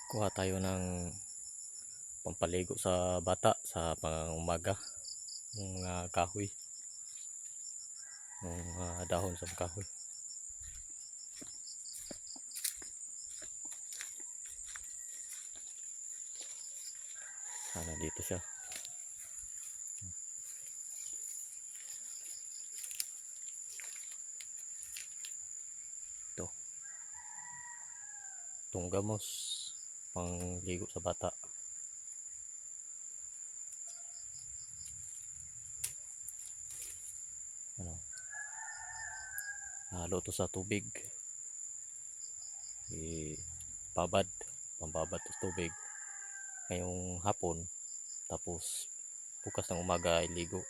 Kuha tayo ng pampaligo sa bata sa pangumaga, ng mga kahoy, ng dahon sa kahoy. Sana dito siya. Ito, itong gamos pangligo sa bata. Halo to sa tubig, pambabad sa tubig ngayong hapon, tapos bukas ng umaga iligo.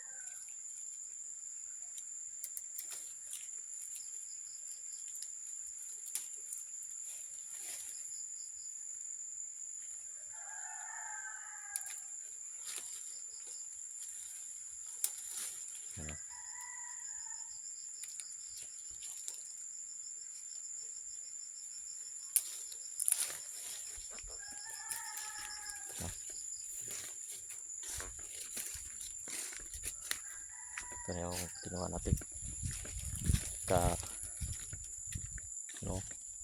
Ito na yung ginawa natin.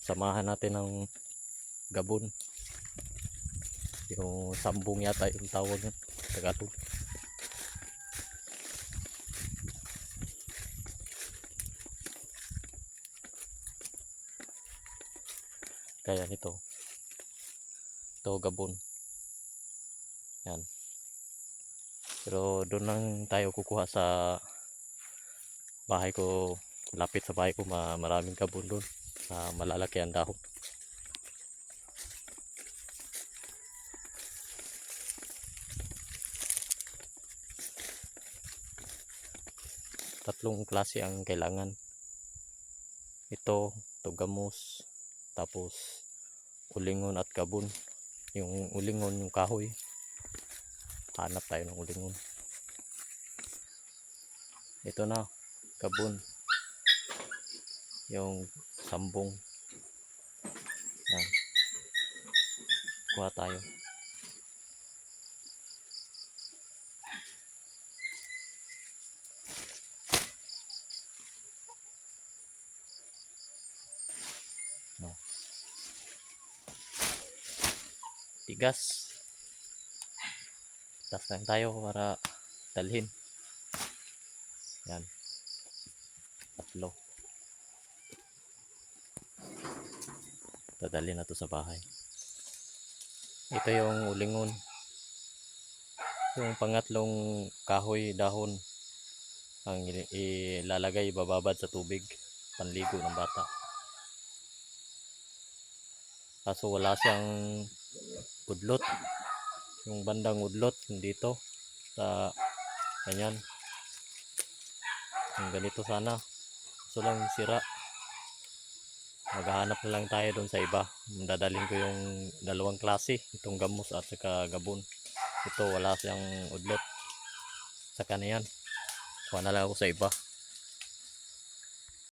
Samahan natin ng gabon. Yung sambong yata yung tawag ng Tagalog. Kaya ito gabon. Yan. Pero doon lang tayo kukuha sa bahay ko, lapit sa bahay ko, maraming gabon doon, malalaki ang dahon. Tatlong klase ang kailangan. Ito gamos, tapos ulingon at gabon. Yung ulingon, yung kahoy, hanap tayo ng ulingon. Ito na gabon, yung sambong. Yan, kuha tayo. Tigas, tas lang tayo para dalhin. Yan, tatlo. Dadalhin na to sa bahay. Ito yung ulingon, yung pangatlong kahoy, dahon ang ilalagay, bababad sa tubig, panligo ng bata. Kaso wala siyang udlot, yung bandang udlot dito sa ganyan. Yung ganito sana, so lang sira. Maghahanap na lang tayo doon sa iba. Dadalhin ko yung dalawang klase, itong gamos at saka gabon. Ito wala siyang udlot, saka na yan, kuha na lang ako sa iba.